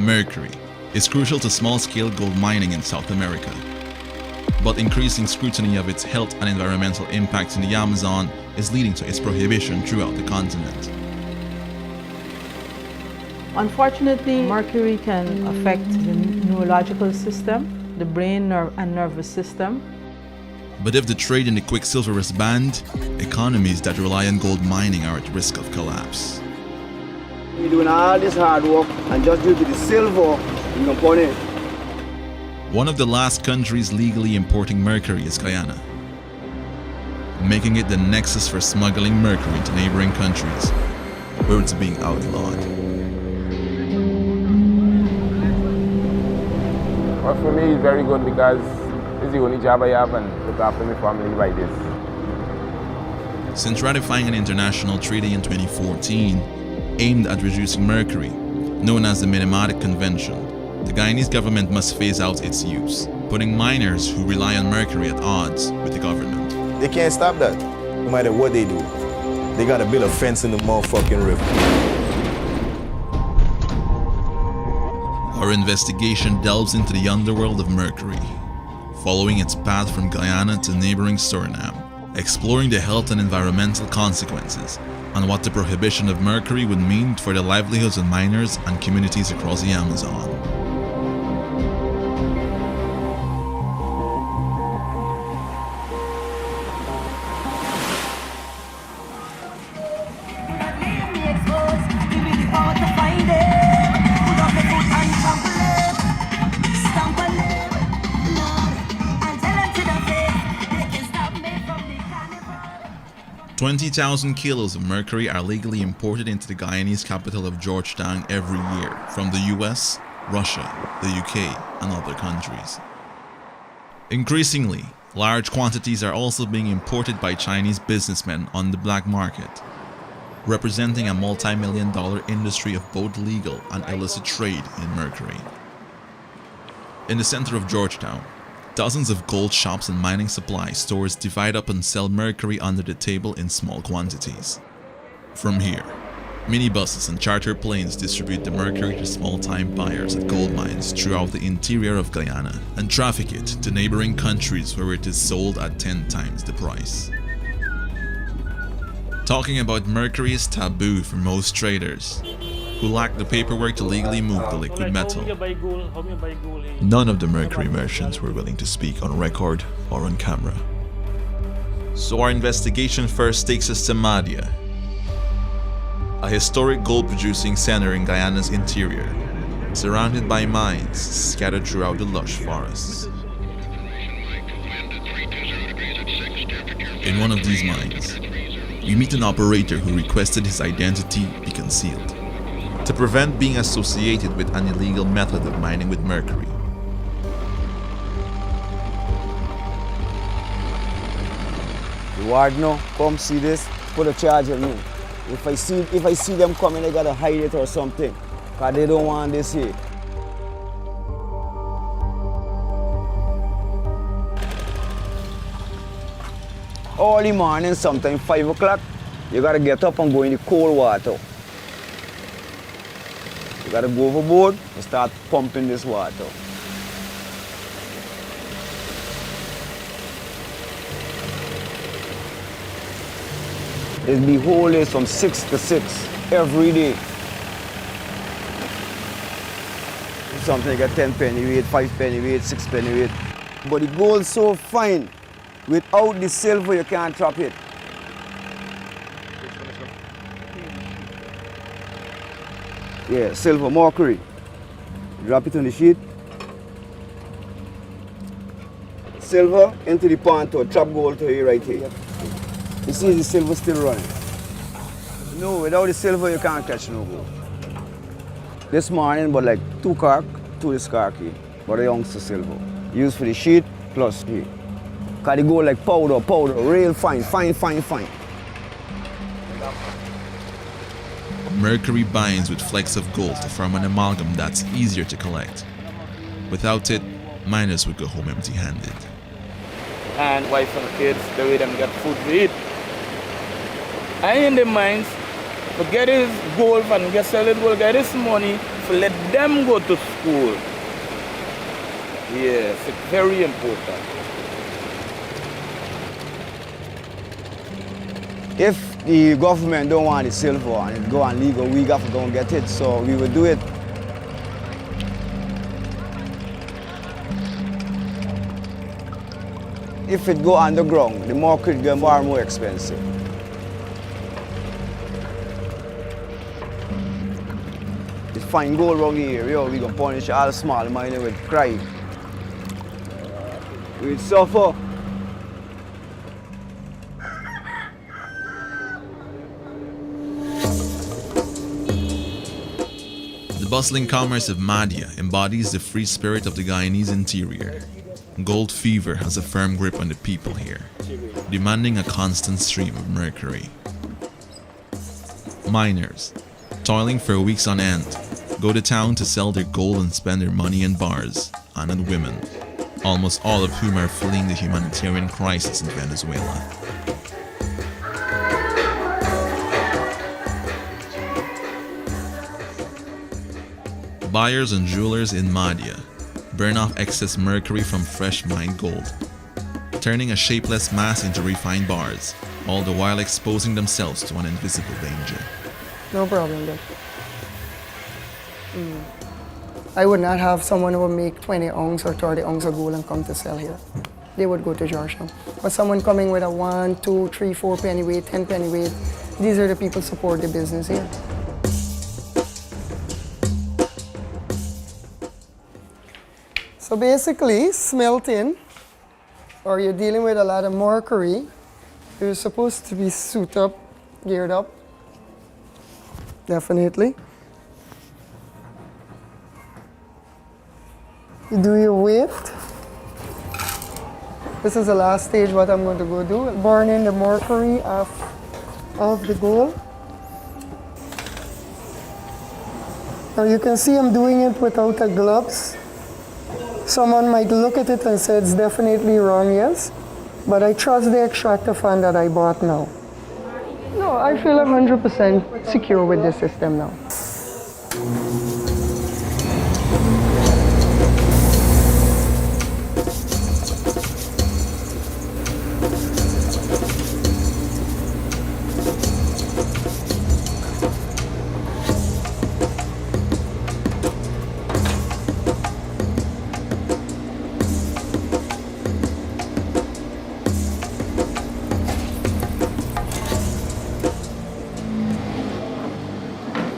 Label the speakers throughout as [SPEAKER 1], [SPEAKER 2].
[SPEAKER 1] Mercury is crucial to small-scale gold mining in South America, but increasing scrutiny of its health and environmental impacts in the Amazon is leading to its prohibition throughout the continent.
[SPEAKER 2] Unfortunately, mercury can affect the neurological system, the brain and nervous system.
[SPEAKER 1] But if the trade in the quicksilver is banned, economies that rely on gold mining are at risk of collapse.
[SPEAKER 3] We're doing all this hard work, and just due to the silver, we can put it.
[SPEAKER 1] One of the last countries legally importing mercury is Guyana, making it the nexus for smuggling mercury into neighboring countries, where it's being outlawed.
[SPEAKER 4] Well, for me, it's very good because it's the only job I have and look after my family like this.
[SPEAKER 1] Since ratifying an international treaty in 2014 aimed at reducing mercury, known as the Minamatic Convention, the Guyanese government must phase out its use, putting miners who rely on mercury at odds with the government.
[SPEAKER 5] They can't stop that, no matter what they do. They gotta build a fence in the motherfucking river.
[SPEAKER 1] Our investigation delves into the underworld of mercury, following its path from Guyana to neighboring Suriname, exploring the health and environmental consequences and what the prohibition of mercury would mean for the livelihoods of miners and communities across the Amazon. $20,000 kilos of mercury are legally imported into the Guyanese capital of Georgetown every year from the US, Russia, the UK, and other countries. Increasingly, large quantities are also being imported by Chinese businessmen on the black market, representing a multi-million-dollar industry of both legal and illicit trade in mercury. In the center of Georgetown, dozens of gold shops and mining supply stores divide up and sell mercury under the table in small quantities. From here, minibuses and charter planes distribute the mercury to small-time buyers at gold mines throughout the interior of Guyana and traffic it to neighboring countries where it is sold at 10 times the price. Talking about mercury is taboo for most traders, who lack the paperwork to legally move the liquid metal. None of the mercury merchants were willing to speak on record or on camera. So our investigation first takes us to Madia, a historic gold-producing center in Guyana's interior, surrounded by mines scattered throughout the lush forests. In one of these mines, we meet an operator who requested his identity be concealed to prevent being associated with an illegal method of mining with mercury.
[SPEAKER 3] The ward now, come see this, put a charge on me. If I see them coming, I gotta hide it or something, because they don't want this here. Early morning, sometime 5 o'clock, you gotta get up and go in the cold water. You gotta go overboard and start pumping this water. There's be whole days from 6 to 6 every day. Something you get 10 penny weight, 5 penny weight, 6 penny weight. But the gold's so fine, without the silver you can't trap it. Yeah, silver, mercury. Drop it on the sheet. Silver into the pan to trap gold to you right here. You see the silver still running. No, without the silver you can't catch no gold. This morning, but like 2 cark, 2 this cark here, but a youngster silver. Used for the sheet plus here. Cause the gold like powder, real fine.
[SPEAKER 1] Mercury binds with flecks of gold to form an amalgam that's easier to collect. Without it, miners would go home empty-handed.
[SPEAKER 6] And wife and kids, the way them get food to eat. And in the mines, to get his gold and get sell it, will get his money to let them go to school. Yes, it's very important.
[SPEAKER 3] If the government don't want the silver and it go on legal, we got to go and get it, so we will do it. If it go underground, the market get far more expensive. If find gold around here, yo, we gonna punish all small miners with crime. We will suffer.
[SPEAKER 1] The bustling commerce of Madhya embodies the free spirit of the Guyanese interior. Gold fever has a firm grip on the people here, demanding a constant stream of mercury. Miners, toiling for weeks on end, go to town to sell their gold and spend their money in bars, and on women, almost all of whom are fleeing the humanitarian crisis in Venezuela. Buyers and jewelers in Madhya burn off excess mercury from fresh mined gold, turning a shapeless mass into refined bars, all the while exposing themselves to an invisible danger.
[SPEAKER 7] No problem then. I would not have someone who would make 20 ounce or 30 ounce of gold and come to sell here. They would go to Georgetown. But someone coming with a 1, 2, 3, 4 penny weight, 10 penny weight, these are the people who support the business here. So basically, smelting, or you're dealing with a lot of mercury, you're supposed to be suited up, geared up, definitely. You do your weight. This is the last stage what I'm going to go do, burning the mercury of the gold. Now you can see I'm doing it without the gloves. Someone might look at it and say it's definitely wrong, yes, but I trust the extractor fan that I bought now. No, I feel I'm 100% secure with the system now.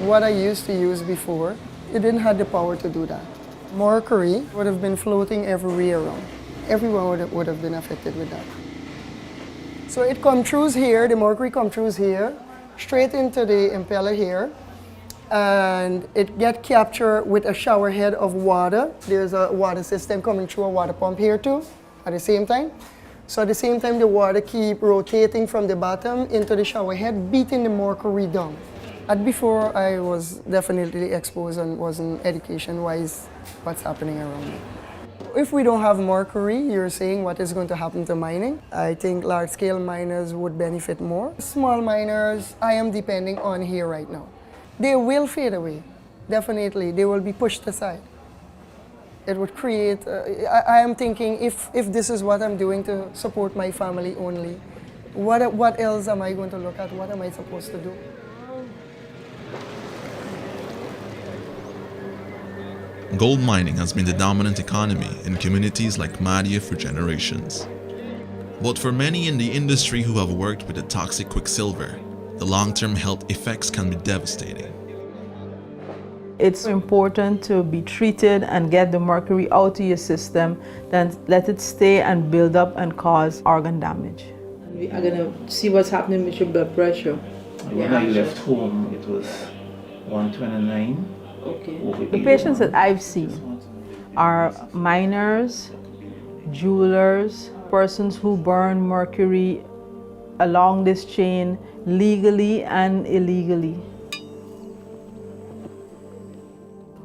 [SPEAKER 7] What I used to use before, it didn't have the power to do that. Mercury would have been floating everywhere around. Everyone would have been affected with that. So it comes through here, the mercury comes through here, straight into the impeller here, and it gets captured with a shower head of water. There's a water system coming through a water pump here too, at the same time. So at the same time, the water keep rotating from the bottom into the shower head, beating the mercury down. And before, I was definitely exposed and wasn't education-wise what's happening around me. If we don't have mercury, you're saying what is going to happen to mining? I think large-scale miners would benefit more. Small miners, I am depending on here right now. They will fade away, definitely. They will be pushed aside. It would create, I am thinking if this is what I'm doing to support my family only, what else am I going to look at? What am I supposed to do?
[SPEAKER 1] Gold mining has been the dominant economy in communities like Madhya for generations. But for many in the industry who have worked with the toxic quicksilver, the long-term health effects can be devastating.
[SPEAKER 2] It's important to be treated and get the mercury out of your system than let it stay and build up and cause organ damage. We are going to see what's happening with your blood pressure.
[SPEAKER 8] When I left home, it was 129.
[SPEAKER 2] Okay. The patients that I've seen are miners, jewelers, persons who burn mercury along this chain legally and illegally.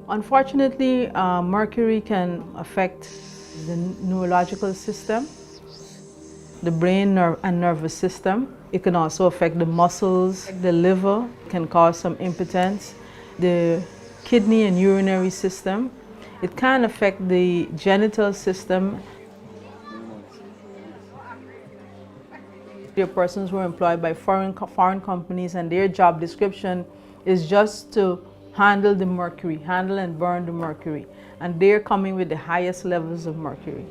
[SPEAKER 2] Unfortunately, mercury can affect the neurological system, the brain and nervous system. It can also affect the muscles, the liver, can cause some impotence. The kidney and urinary system. It can affect the genital system. There are persons who are employed by foreign companies, and their job description is just to handle the mercury, handle and burn the mercury. And they're coming with the highest levels of mercury.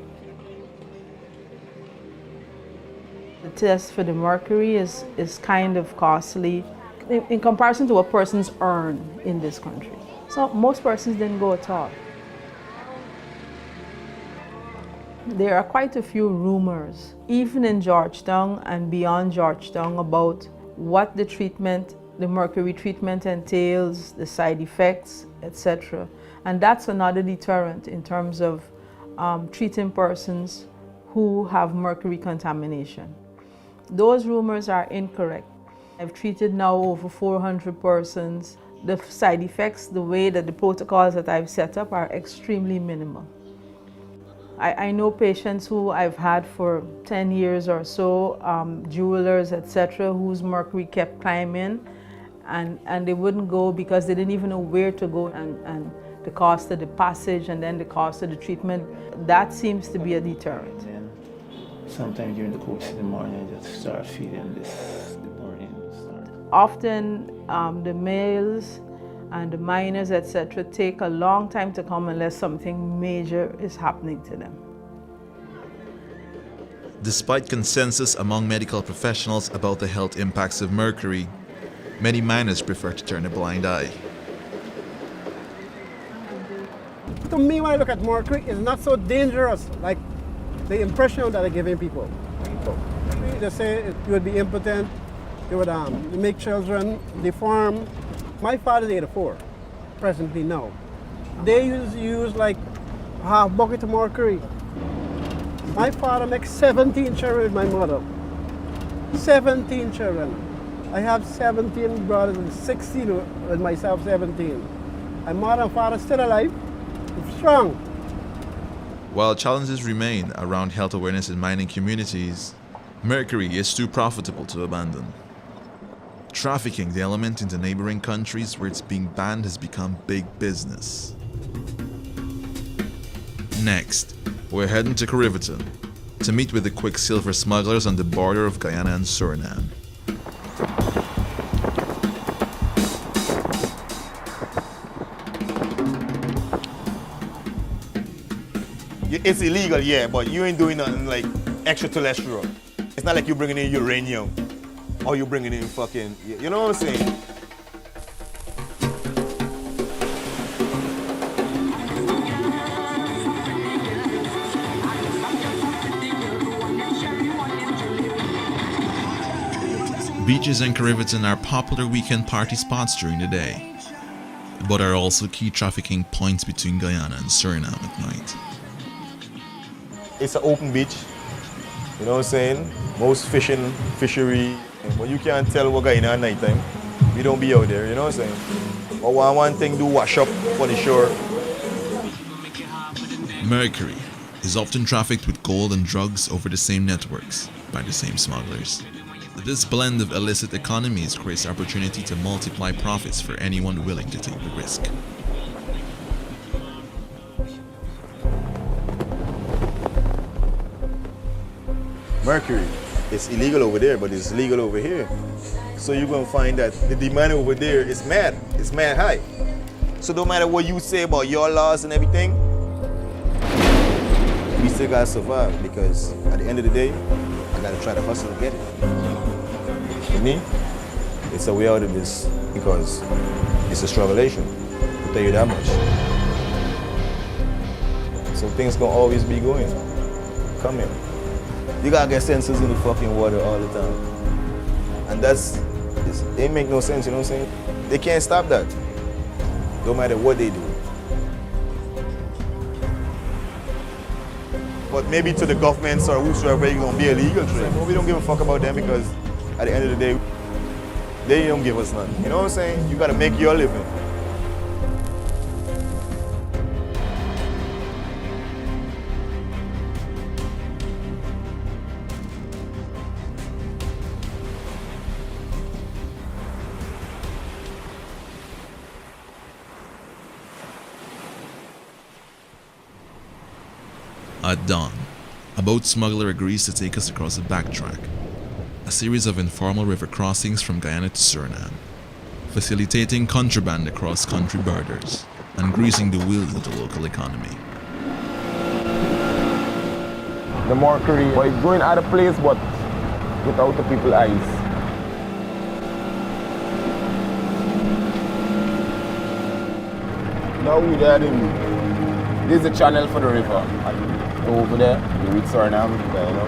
[SPEAKER 2] The test for the mercury is kind of costly in comparison to what persons earn in this country. So most persons didn't go at all. There are quite a few rumors, even in Georgetown and beyond Georgetown, about what the treatment, the mercury treatment entails, the side effects, etc. And that's another deterrent in terms of treating persons who have mercury contamination. Those rumors are incorrect. I've treated now over 400 persons. The side effects, the way that the protocols that I've set up are extremely minimal. I know patients who I've had for 10 years or so, jewelers, etc., whose mercury kept climbing, and they wouldn't go because they didn't even know where to go, and the cost of the passage and then the cost of the treatment, that seems to be a deterrent.
[SPEAKER 8] And then sometime during the course of the morning, I just start feeling this, the burning start.
[SPEAKER 2] Often the males and the minors, etc., take a long time to come unless something major is happening to them.
[SPEAKER 1] Despite consensus among medical professionals about the health impacts of mercury, many minors prefer to turn a blind eye.
[SPEAKER 9] To me, when I look at mercury, it's not so dangerous like the impression that they're giving people. They say you would be impotent, you would make children deform. My father's 84, presently now. They use like half bucket of mercury. My father makes 17 children with my mother. 17 children. I have 17 brothers and 16 with myself, 17. My mother and father still alive, strong.
[SPEAKER 1] While challenges remain around health awareness in mining communities, mercury is too profitable to abandon. Trafficking the element into neighboring countries where it's being banned has become big business. Next, we're heading to Karivaton to meet with the quicksilver smugglers on the border of Guyana and Suriname.
[SPEAKER 5] It's illegal, yeah, but you ain't doing nothing like extraterrestrial. It's not like you're bringing in uranium or you're bringing in fucking, you know what I'm saying?
[SPEAKER 1] Beaches in Karivaton are popular weekend party spots during the day, but are also key trafficking points between Guyana and Suriname at night.
[SPEAKER 5] It's an open beach, you know what I'm saying? Most fishery, but you can't tell what Guyana at night time. We don't be out there, you know what I'm saying? But one thing do wash up for the shore.
[SPEAKER 1] Mercury is often trafficked with gold and drugs over the same networks by the same smugglers. This blend of illicit economies creates opportunity to multiply profits for anyone willing to take the risk.
[SPEAKER 5] Mercury, it's illegal over there, but it's legal over here. So you're gonna find that the demand over there is mad high. So no matter what you say about your laws and everything, we still gotta survive because at the end of the day, I gotta try to hustle to get it. For me, it's a way out of this because it's a strugglation, I'll tell you that much. So things gonna always be going, coming. You gotta get sensors in the fucking water all the time. And it make no sense, you know what I'm saying? They can't stop that, no matter what they do. But maybe to the governments or whosoever, it's gonna be a legal trade. But we don't give a fuck about them because at the end of the day, they don't give us nothing. You know what I'm saying? You gotta make your living.
[SPEAKER 1] At dawn, a boat smuggler agrees to take us across a backtrack, a series of informal river crossings from Guyana to Suriname, facilitating contraband across country borders and greasing the wheels of the local economy.
[SPEAKER 4] The Mercury, but it's going out of place, but without the people's eyes. Now we're there, this is the channel for the river. And over there, you reach Suriname, Guyana.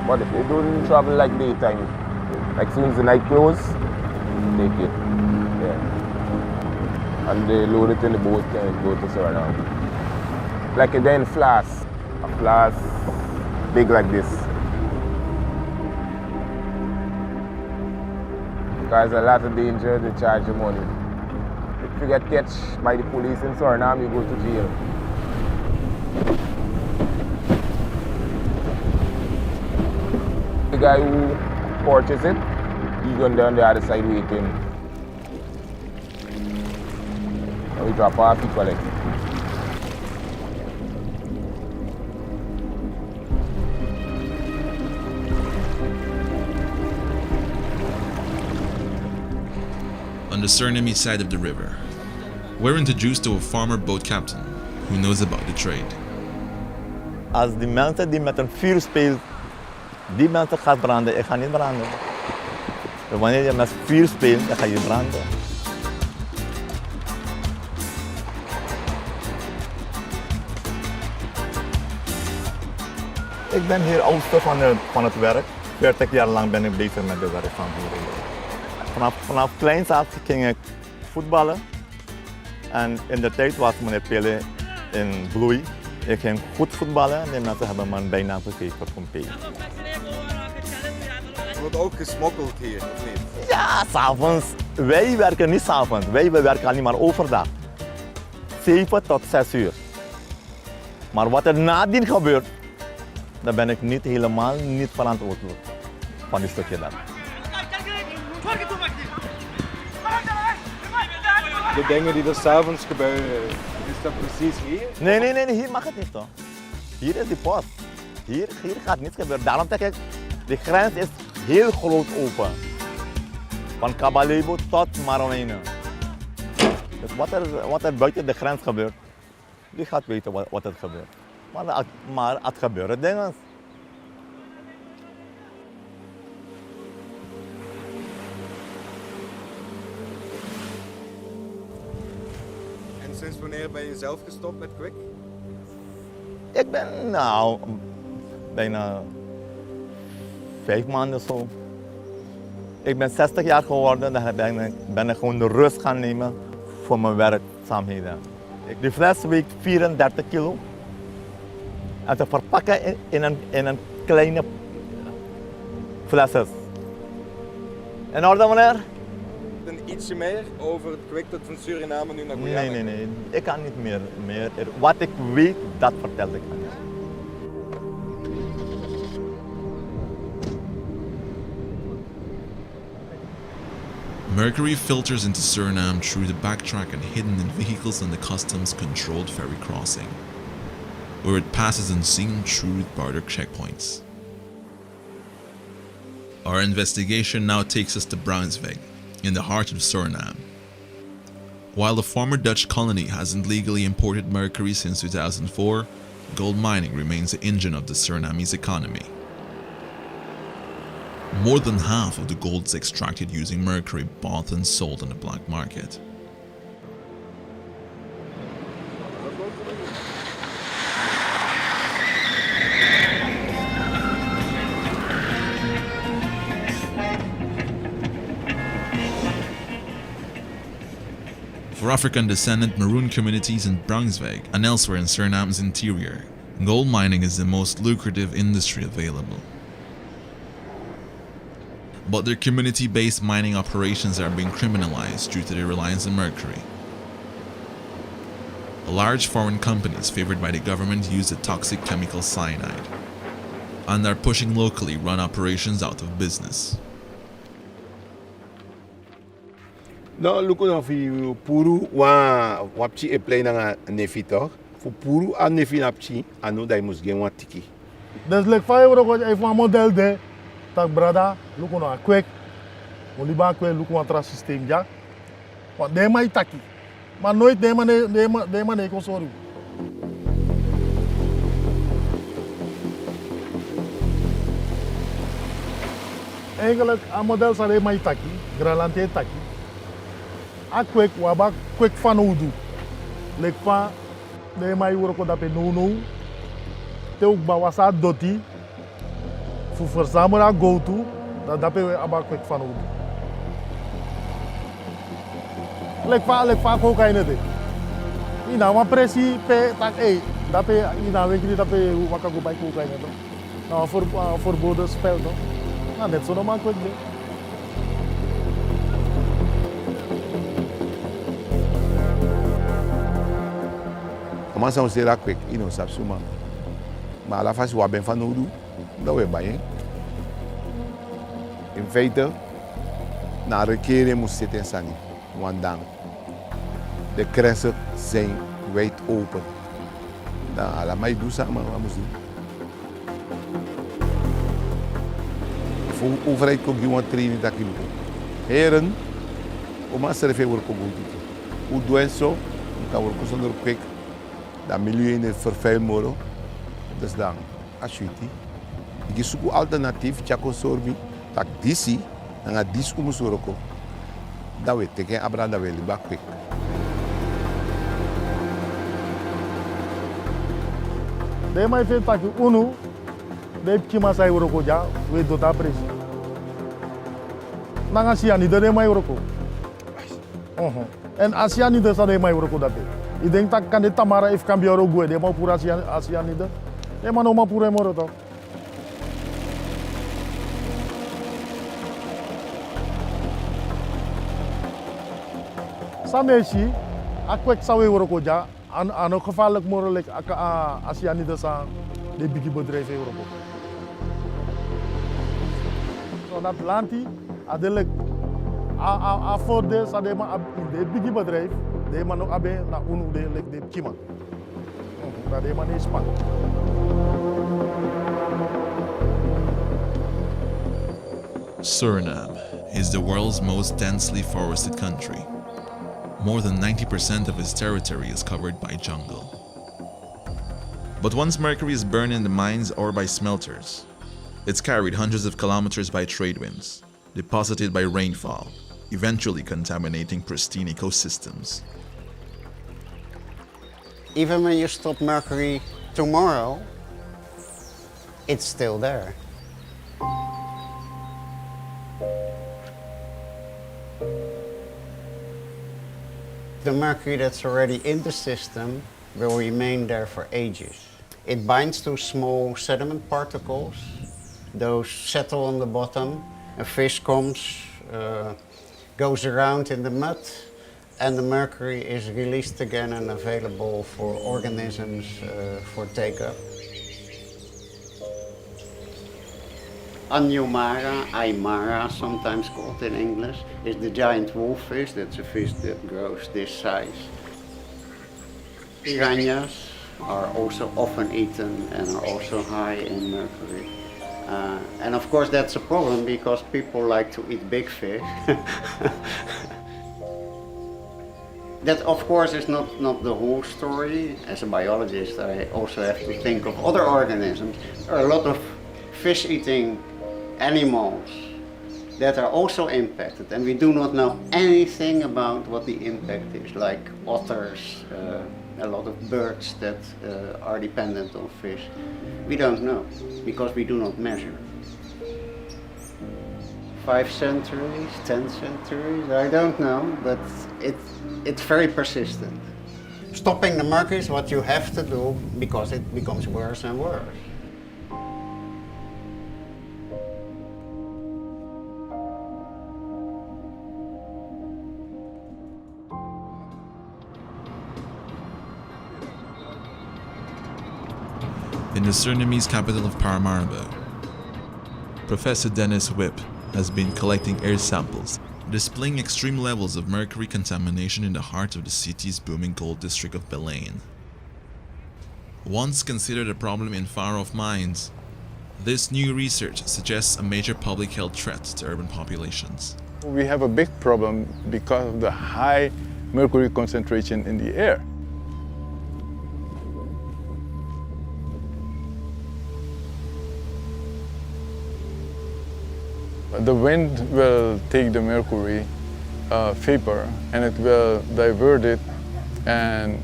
[SPEAKER 4] But it don't travel like daytime. Like soon as the night close, take it. Yeah. And they load it in the boat and go to Suriname. Like a then flask. A flask big like this. Because a lot of danger, they charge you money. If you get catched by the police in Suriname, you go to jail. The guy who purchased it, he's on the other side waiting. And we drop off, he collect it.
[SPEAKER 1] On the Surinamese side of the river, we're introduced to a former boat captain who knows about the trade.
[SPEAKER 10] Als die mensen die met een vuur spelen, die mensen gaat branden, ik ga niet branden. Dus wanneer je met vuur speelt, dan ga je branden. Ik ben hier oudste van het werk. 40 jaar lang ben ik bezig met de werk van hier. Vanaf kleins af ging ik voetballen. En in de tijd was meneer Pele in bloei. Ik ging goed voetballen en de mensen hebben me een bijnaam gegeven voor Pompey.
[SPEAKER 5] Wordt ook gesmokkeld hier, of niet?
[SPEAKER 10] Ja, s'avonds. Wij werken niet s'avonds. Wij werken alleen maar overdag. 7 tot 6 uur. Maar wat er nadien gebeurt, daar ben ik helemaal niet verantwoordelijk van die stukje daar.
[SPEAKER 5] De dingen die er s'avonds gebeuren, is dat precies hier?
[SPEAKER 10] Nee, hier mag het niet toch. Hier is die post. Hier gaat niets gebeuren. Daarom zeg ik, de grens is heel groot open. Van Kabalebo tot Marowijnen. Dus wat er buiten de grens gebeurt, wie gaat weten wat er gebeurt. Maar het gebeuren dingen.
[SPEAKER 5] En sinds wanneer ben je zelf gestopt met Kwik?
[SPEAKER 10] Ik ben bijna 5 maanden zo. Ik ben 60 jaar geworden, dan ben ik gewoon de rust gaan nemen voor mijn werkzaamheden. Die fles weegt 34 kilo. En te verpakken in een kleine flesjes. In orde, meneer?
[SPEAKER 5] Een ietsje meer over het Kwik tot van Suriname nu naar Guyana?
[SPEAKER 10] Nee. Ik kan niet meer. Wat ik weet, dat vertel ik aan je.
[SPEAKER 1] Mercury filters into Suriname through the backtrack and hidden in vehicles on the customs-controlled ferry crossing, where it passes unseen through border checkpoints. Our investigation now takes us to Brunswijk, in the heart of Suriname. While the former Dutch colony hasn't legally imported mercury since 2004, gold mining remains the engine of the Surinamese economy. More than half of the gold is extracted using mercury bought and sold on the black market. For African-descendant Maroon communities in Brunswijk and elsewhere in Suriname's interior, gold mining is the most lucrative industry available. But their community-based mining operations are being criminalized due to their reliance on mercury. Large foreign companies favored by the government use the toxic chemical cyanide and are pushing locally run operations out of business.
[SPEAKER 11] No, look at you, puru wa wapchi e play na nga nefito.
[SPEAKER 4] Voor puro aan nefinapchi, anu dai mus gen wat tiki.
[SPEAKER 11] Dus like 5 euro even een model de, tak brada, look on a quick, oliba quick, look on a systeem ja. Want de mai taki, maar nooit de man ne kon sorry. Eigenlijk een model zal de mai taki, gralante taki. A quick waba quick fan udu, like fan de mai woro ko dape no. Te ook bawasa doti, voor verzamelaar go to, dat dape we aba quick fan udu. Lek fa ko kaine de. Ina wa presi pe tak dape ina wekri dape waka go bai ko kaine to. Nou verboden spel to. Nou net zo normaal quick de.
[SPEAKER 4] Mas não será quick, e não sabe suma. Mas ela faz o bem fanudo, não é bem. Em feita, na requeremos se atenção, mandang. De grenzen zijn wijd open. Dan ala mai do samen, vamos doen. Voor de overheid komt gewoon training dat je doet. Heren, om aan serve work op doen. Hoe doe je zo? Dan work zonder quick. Dat milieu in het vervuild worden. Dus dan, als je het ik zoek een alternatief, tjako sorbi, dat disi, dan gaat dis komen zorgen. Dat we tegen Abraham dat we liever quick.
[SPEAKER 11] De mai fe taki unu, de kima sai uroko ja, we dota presi. Nang asiani de mai uroko. En asiani de sa de mai uroko date. I denk tak kan de tamara if kan bioro gue de mau pura asiani de. De mano mau pura moro to. Sameshi, aku ek sawe uroko ja. Ano gevaarlijk mogelijk als je niet aan de biggie bedrijf in Europa. Zo dat land adelijk voor de sadema in de biggie bedrijf de man ook abe na unu de kima. Dat de man is span.
[SPEAKER 1] Suriname is the world's most densely forested country. More than 90% of its territory is covered by jungle. But once mercury is burned in the mines or by smelters, it's carried hundreds of kilometers by trade winds, deposited by rainfall, eventually contaminating pristine ecosystems.
[SPEAKER 12] Even when you stop mercury tomorrow, it's still there. The mercury that's already in the system will remain there for ages. It binds to small sediment particles. Those settle on the bottom. A fish comes, goes around in the mud, and the mercury is released again and available for organisms for take-up. Anyomara, Aymara, sometimes called in English, is the giant wolffish. That's a fish that grows this size. Piranhas are also often eaten and are also high in mercury. And of course that's a problem because people like to eat big fish. That of course is not the whole story. As a biologist I also have to think of other organisms. There are a lot of fish-eating animals that are also impacted, and we do not know anything about what the impact is, like otters, a lot of birds that are dependent on fish. We don't know, because we do not measure. 5 centuries, 10 centuries, I don't know, but it's very persistent. Stopping the mercury is what you have to do because it becomes worse and worse.
[SPEAKER 1] In the Surinamese capital of Paramaribo, Professor Dennis Whip has been collecting air samples, displaying extreme levels of mercury contamination in the heart of the city's booming gold district of Belane. Once considered a problem in far-off mines, this new research suggests a major public health threat to urban populations.
[SPEAKER 13] We have a big problem because of the high mercury concentration in the air. The wind will take the mercury vapor and it will divert it, and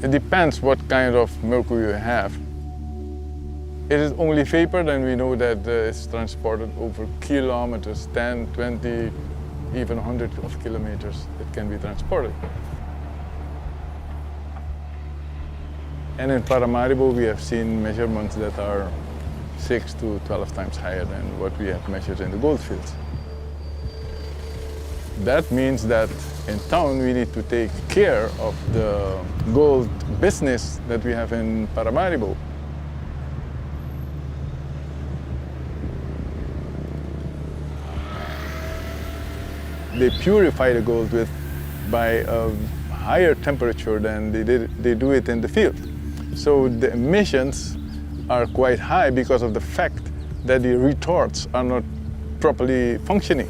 [SPEAKER 13] it depends what kind of mercury you have. It is only vapor, then we know that it's transported over kilometers, 10, 20, even hundreds of kilometers it can be transported. And in Paramaribo we have seen measurements that are 6 to 12 times higher than what we have measured in the gold fields. That means that in town we need to take care of the gold business that we have in Paramaribo. They purify the gold by a higher temperature than they do it in the field. So the emissions are quite high because of the fact that the retorts are not properly functioning.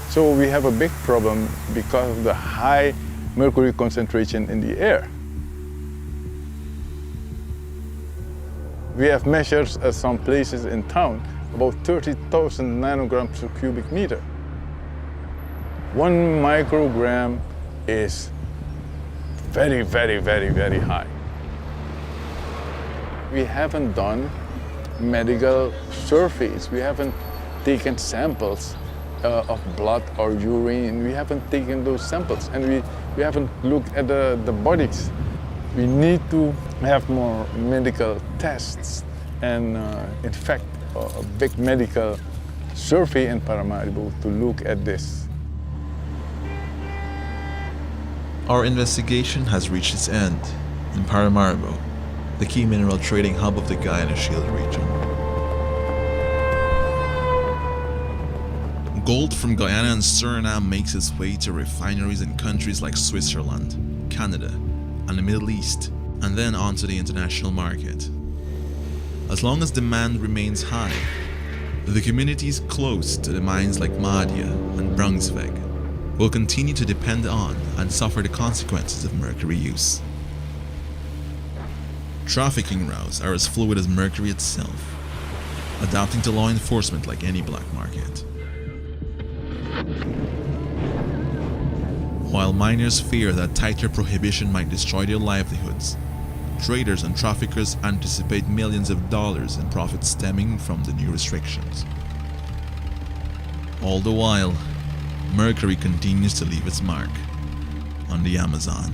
[SPEAKER 13] So we have a big problem because of the high mercury concentration in the air. We have measured at some places in town about 30,000 nanograms per cubic meter. 1 microgram is very, very, very, very high. We haven't done medical surveys. We haven't taken samples of blood or urine. We haven't taken those samples, and we haven't looked at the bodies. We need to have more medical tests and, in fact, a big medical survey in Paramaribo to look at this.
[SPEAKER 1] Our investigation has reached its end in Paramaribo, the key mineral trading hub of the Guyana Shield region. Gold from Guyana and Suriname makes its way to refineries in countries like Switzerland, Canada, and the Middle East, and then onto the international market. As long as demand remains high, the communities close to the mines like Mahdia and Brunsveg will continue to depend on and suffer the consequences of mercury use. Trafficking routes are as fluid as mercury itself, adapting to law enforcement like any black market. While miners fear that tighter prohibition might destroy their livelihoods, traders and traffickers anticipate millions of dollars in profits stemming from the new restrictions. All the while, mercury continues to leave its mark on the Amazon.